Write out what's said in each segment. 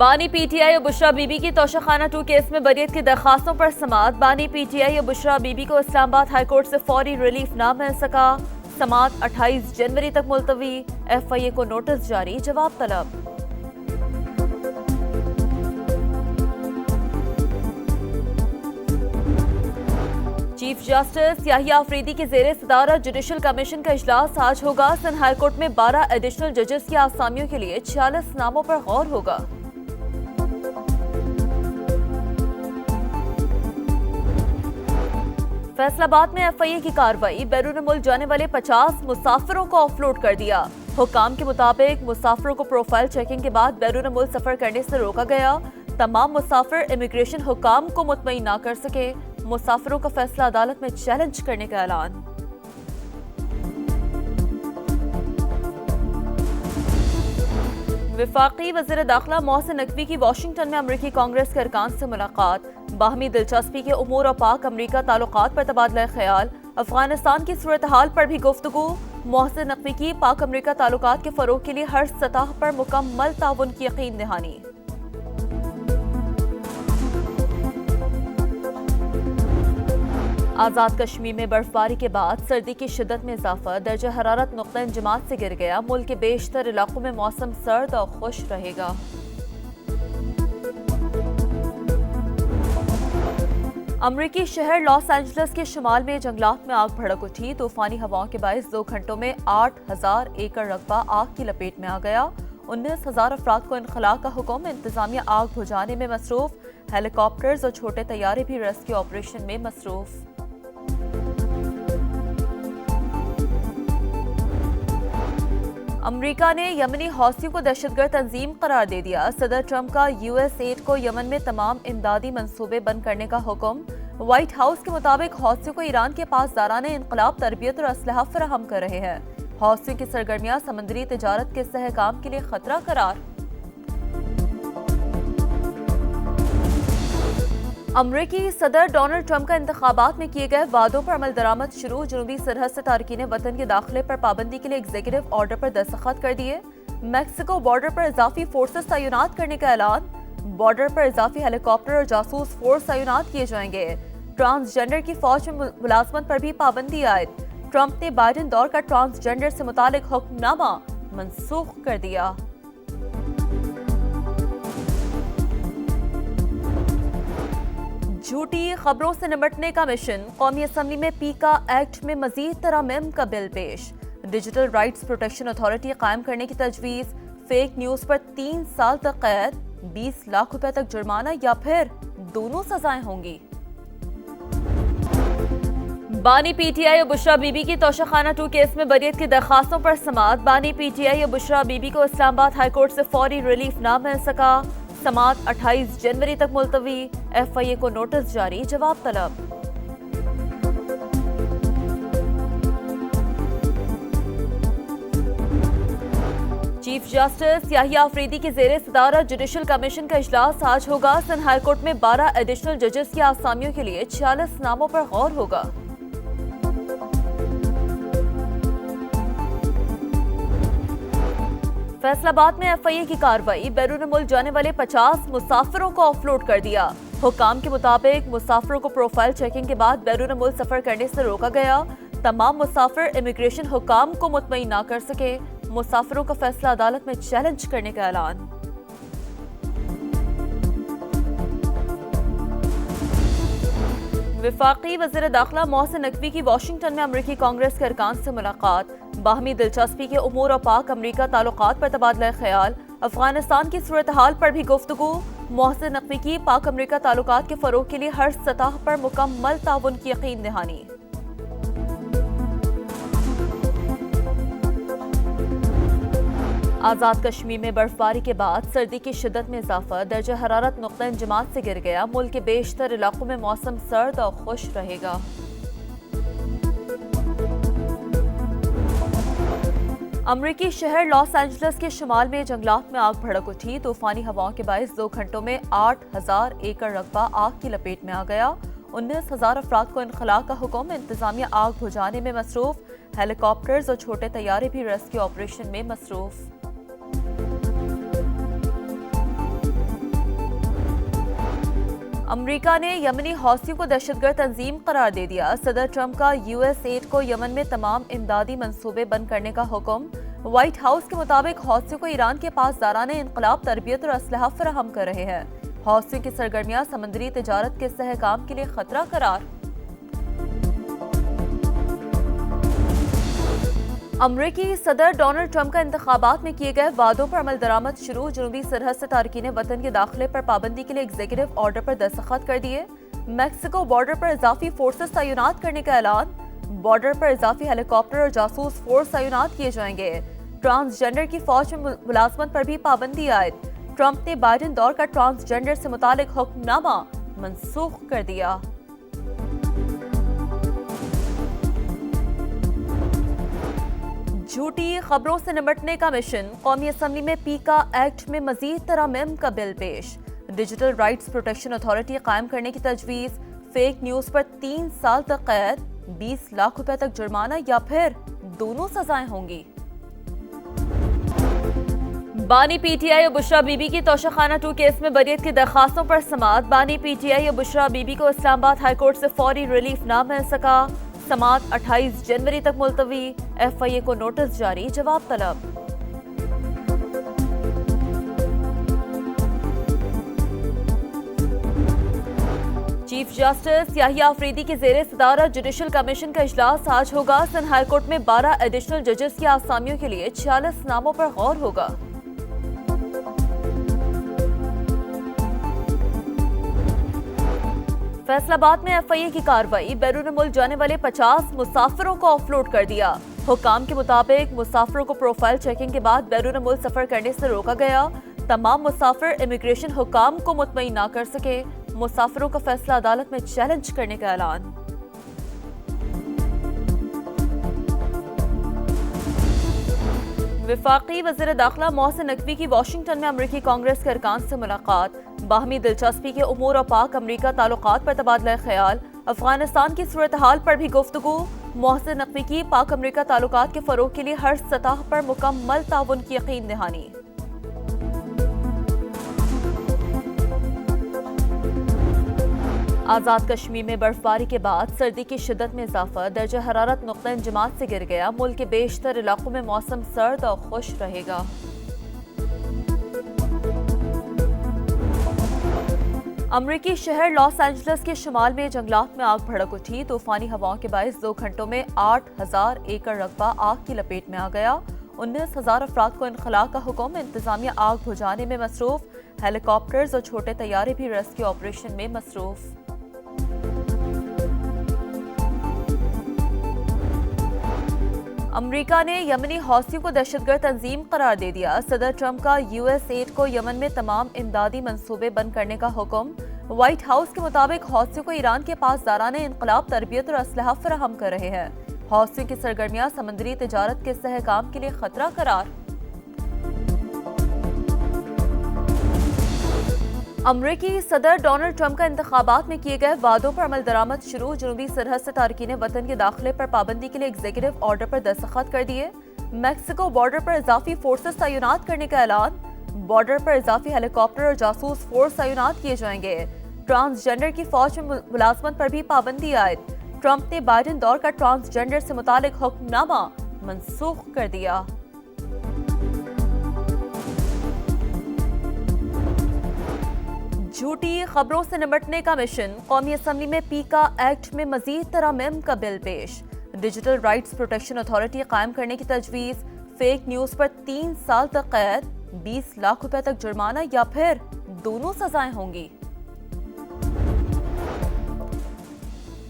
बानी पीटीआई और बुशरा बीबी की तोशाखाना 2 केस में बरीयत की दरखास्तों पर समाअत। बानी पीटीआई और बुशरा बीबी को इस्लामाबाद हाईकोर्ट से फौरी रिलीफ ना मिल सका। समाअत 28 जनवरी तक मुलतवी। एफआईए को नोटिस जारी, जवाब तलब। चीफ जस्टिस याहिया अफरीदी की ज़ेरे सदारत जुडिशल कमीशन का इजलास आज होगा। सिंध हाईकोर्ट में 12 एडिशनल जजेस की आसामियों के लिए 46 नामों पर गौर होगा। फैसलाबाद में एफआईए की कार्रवाई। बैरून मुल्क जाने वाले 50 मुसाफिरों को ऑफलोड कर दिया। हुक्काम के मुताबिक मुसाफिरों को प्रोफाइल चेकिंग के बाद बैरून मुल्क सफर करने से रोका गया। तमाम मुसाफिर इमिग्रेशन हुक्काम को मुतमईन ना कर सके। मुसाफिरों का फैसला अदालत में चैलेंज करने का ऐलान। वफाकी वज़ीर दाखिला मोहसिन नकवी की वाशिंगटन में अमरीकी कांग्रेस के अरकान से मुलाकात। बाहमी दिलचस्पी के उमूर और पाक अमरीका ताल्लुकात पर तबादला ख्याल। अफगानिस्तान की सूरत हाल पर भी गुफ्तगू। मोहसिन नकवी की पाक अमरीका ताल्लुकात के फरोग के लिए हर सतह पर मुकम्मल ताउन की यकीन दहानी। आज़ाद कश्मीर में बर्फबारी के बाद सर्दी की शिद्दत में इजाफा। दर्जा हरारत नुक्ता इंजमात से गिर गया। मुल्क के बेशतर इलाकों में मौसम सर्द और खुश रहेगा। अमरीकी शहर लॉस एंजल्स के शुमाल में जंगलात में आग भड़क उठी। तूफानी हवाओं के बायस 2 घंटों में 8000 एकड़ रकबा आग की लपेट में आ गया। 19,000 अफराद को इनखला का हुक्म। इंतजामिया आग बुझाने में मसरूफ। हेलीकॉप्टर्स और छोटे तैयारे भी रेस्क्यू ऑपरेशन में मसरूफ। अमरीका ने यमनी हौसियों को दहशतगर्द तंजीम करार दे दिया। सदर ट्रंप का यूएस एड को यमन में तमाम इमदादी मंसूबे बंद करने का हुक्म। व्हाइट हाउस के मुताबिक हौसियों को ईरान के पासदाराने इनकलाब तरबियत और असलहा फराहम कर रहे हैं। हौसियों की सरगर्मियां समुद्री तिजारत के इस्तेहकाम के लिए खतरा करार। अमरीकी सदर डोनाल्ड ट्रंप का इंतखाबात में किए गए वादों पर अमल दरामद शुरू। जनूबी सरहद से तारकीन वतन के दाखिले पर पाबंदी के लिए एग्जीक्यूटिव ऑर्डर पर दस्तखत कर दिए। मैक्सिको बॉर्डर पर इजाफी फोर्सेस तैनात करने का ऐलान। बॉर्डर पर इजाफी हेलीकॉप्टर और जासूस फोर्स तैनात किए जाएंगे। ट्रांसजेंडर की फौज में मुलाजमत पर भी पाबंदी आयद। ट्रंप ने बाइडेन दौर का ट्रांसजेंडर से मुतालिक हुक्मनामा मनसूख कर दिया। झूठी खबरों से निपटने का मिशन। कौमी असम्बली में पीका एक्ट में मजीद तरमीम का बिल पेश। डिजिटल राइट्स प्रोटेक्शन अथॉरिटी कायम करने की तजवीज। फेक न्यूज पर 3 साल तक कैद, 20 लाख रुपए तक जुर्माना या फिर दोनों सजाएं होंगी। बानी पीटीआई और बुशरा बीबी की तोशाखाना 2 केस में बरीयत की दरखास्तों पर समाअत। बानी पीटीआई और बुशरा बीबी को इस्लामाबाद हाईकोर्ट से फौरी रिलीफ ना मिल सका। समाअत 28 जनवरी तक मुलतवी। एफआईए को नोटिस जारी, जवाब तलब। चीफ जस्टिस याहिया अफरीदी की ज़ेरे सदारत जुडिशल कमीशन का इजलास आज होगा। सिंध हाईकोर्ट में 12 एडिशनल जजेस की आसामियों के लिए 46 नामों पर गौर होगा। फैसलाबाद में एफआईए की कार्रवाई। बैरून मुल्क जाने वाले 50 मुसाफिरों को ऑफलोड कर दिया। हुक्काम के मुताबिक मुसाफिरों को प्रोफाइल चेकिंग के बाद बैरून मुल्क सफर करने से रोका गया। तमाम मुसाफिर इमिग्रेशन हुक्काम को मुतमईन ना कर सके। मुसाफिरों का फैसला अदालत में चैलेंज करने का ऐलान। वफाकी वज़ीर दाखिला मोहसिन नकवी की वाशिंगटन में अमरीकी कांग्रेस के अरकान से मुलाकात। बाहमी दिलचस्पी के उमूर और पाक अमरीका ताल्लुकात पर तबादला ख्याल। अफगानिस्तान की सूरत हाल पर भी गुफ्तगू। मोहसिन नकवी की पाक अमरीका ताल्लुकात के फरोग के लिए हर सतह पर मुकम्मल ताउन की यकीन दहानी। आज़ाद कश्मीर में बर्फबारी के बाद सर्दी की शिद्दत में इजाफा। दर्जा हरारत नुक्ता इंजमात से गिर गया। मुल्क के बेशतर इलाकों में मौसम सर्द और खुश रहेगा। अमरीकी शहर लॉस एंजल्स के शुमाल में जंगलात में आग भड़क उठी। तूफानी हवाओं के बायस 2 घंटों में 8000 एकड़ रकबा आग की लपेट में आ गया। 19,000 अफराद को इनखला का हुक्म। इंतजामिया आग बुझाने में मसरूफ। हेलीकॉप्टर्स और छोटे तैयारे भी रेस्क्यू ऑपरेशन में मसरूफ। अमेरिका ने यमनी हौसियों को दहशतगर्द तंजीम करार दे दिया। सदर ट्रंप का यूएस एड को यमन में तमाम इमदादी मंसूबे बंद करने का हुक्म। व्हाइट हाउस के मुताबिक हौसियों को ईरान के पासदाराने इनकलाब तरबियत और असलहा फराहम कर रहे हैं। हौसियों की सरगर्मियां समुद्री तिजारत के सहकाम के लिए खतरा करार। अमरीकी सदर डोनाल्ड ट्रंप का इंतखाबात में किए गए वादों पर अमल दरामद शुरू। जनूबी सरहद से तारकीन वतन के दाखिले पर पाबंदी के लिए एग्जीक्यूटिव ऑर्डर पर दस्तखत कर दिए। मैक्सिको बॉर्डर पर इजाफी फोर्सेस तैनात करने का ऐलान। बॉर्डर पर इजाफी हेलीकॉप्टर और जासूस फोर्स तैनात किए जाएंगे। ट्रांसजेंडर की फौज में मुलाजमत पर भी पाबंदी आयद। ट्रंप ने बाइडेन दौर का ट्रांसजेंडर से मुतालिक हुक्मनामा मनसूख कर दिया। झूठी खबरों से निपटने का मिशन। कौमी असम्बली में पीका एक्ट में मजीद तरमीम का बिल पेश। डिजिटल राइट्स प्रोटेक्शन अथॉरिटी कायम करने की तजवीज। फेक न्यूज पर 3 साल तक कैद, 20 लाख रुपए तक जुर्माना या फिर दोनों सजाएं होंगी। बानी पीटीआई और बुशरा बीबी की तोशाखाना 2 केस में बरीयत की दरखास्तों पर समाअत। बानी पीटीआई और बुशरा बीबी को इस्लामाबाद हाईकोर्ट से फौरी रिलीफ ना मिल सका। समाअत 28 जनवरी तक मुलतवी। एफआईए को नोटिस जारी, जवाब तलब। चीफ जस्टिस याहिया अफरीदी की जेर सदारत जुडिशल कमीशन का इजलास आज होगा। सिंध हाईकोर्ट में 12 एडिशनल जजेस की आसामियों के लिए 46 नामों पर गौर होगा। फैसलाबाद में एफआईए की कार्रवाई। बैरून मुल्क जाने वाले 50 मुसाफिरों को ऑफलोड कर दिया। हुकाम के मुताबिक मुसाफिरों को प्रोफाइल चेकिंग के बाद बैरून मुल्क सफर करने से रोका गया। तमाम मुसाफिर इमिग्रेशन हुकाम को मुतमईन ना कर सके। मुसाफिरों का फैसला अदालत में चैलेंज करने का ऐलान। वफाकी वज़ीर दाखिला मोहसिन नकवी की वाशिंगटन में अमरीकी कांग्रेस के अरकान से मुलाकात। बाहमी दिलचस्पी के उमूर और पाक अमरीका ताल्लुकात पर तबादला ख्याल। अफगानिस्तान की सूरत हाल पर भी गुफ्तगू। मोहसिन नकवी की पाक अमरीका ताल्लुकात के फरोग के लिए हर सतह पर मुकम्मल ताउन की यकीन दहानी। आज़ाद कश्मीर में बर्फबारी के बाद सर्दी की शिद्दत में इजाफा। दर्जा हरारत नुक्ता इंजमात से गिर गया। मुल्क के बेशतर इलाकों में मौसम सर्द और खुश रहेगा। अमरीकी शहर लॉस एंजलिस के शुमाल में जंगलात में आग भड़क उठी। तूफानी हवाओं के बायस 2 घंटों में 8000 एकड़ रकबा आग की लपेट में आ गया। 19,000 अफराद को इनखला का हुक्म। इंतजामिया आग बुझाने में मसरूफ। हेलीकॉप्टर्स और छोटे तैयारे भी रेस्क्यू ऑपरेशन में मसरूफ। अमेरिका ने यमनी हौसियों को दहशतगर्द तंजीम करार दे दिया। सदर ट्रंप का यूएस एड को यमन में तमाम इमदादी मंसूबे बंद करने का हुक्म। व्हाइट हाउस के मुताबिक हौसियों को ईरान के पासदाराने इनकलाब तरबियत और असलहा फराहम कर रहे हैं। हौसियों की सरगर्मियां समुद्री तिजारत के सहकाम के लिए खतरा करार। अमरीकी सदर डोनाल्ड ट्रंप का इंतखाबात में किए गए वादों पर अमल दरामद शुरू। जनूबी सरहद से तारकीन वतन के दाखिले पर पाबंदी के लिए एग्जीक्यूटिव ऑर्डर पर दस्तखत कर दिए। मैक्सिको बॉर्डर पर इजाफी फोर्सेस तैनात करने का ऐलान। बॉर्डर पर इजाफी हेलीकॉप्टर और जासूस फोर्स तैनात किए जाएंगे। ट्रांसजेंडर की फौज में मुलाजमत पर भी पाबंदी आयद। ट्रंप ने बाइडेन दौर का ट्रांसजेंडर से मुतालिक हुक्मनामा मनसूख कर दिया। झूठी खबरों से निपटने का मिशन। कौमी असम्बली में पीका एक्ट में मजीद तरमीम का बिल पेश। डिजिटल राइट्स प्रोटेक्शन अथॉरिटी कायम करने की तजवीज। फेक न्यूज पर 3 साल तक कैद, 20 लाख रुपए तक जुर्माना या फिर दोनों सजाएं होंगी।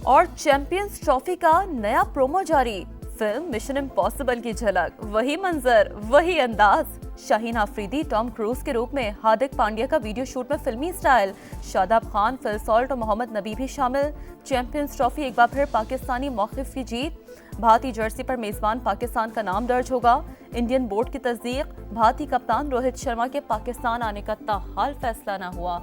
और चैंपियंस ट्रॉफी का नया प्रोमो जारी। फिल्म मिशन इम्पॉसिबल की झलक। वही मंजर, वही अंदाज। शाहीन आफरीदी टॉम क्रूज के रूप में। हार्दिक पांड्या का वीडियो शूट में फिल्मी style. Shadab Khan, Phil Salt और मोहम्मद नबी भी शामिल। चैंपियंस ट्रॉफी एक बार फिर पाकिस्तानी मौक़िफ़ की जीत। भारतीय जर्सी पर मेजबान पाकिस्तान का नाम दर्ज होगा। इंडियन बोर्ड की तस्दीक। भारतीय कप्तान रोहित शर्मा के पाकिस्तान आने का ताहाल फैसला न हुआ।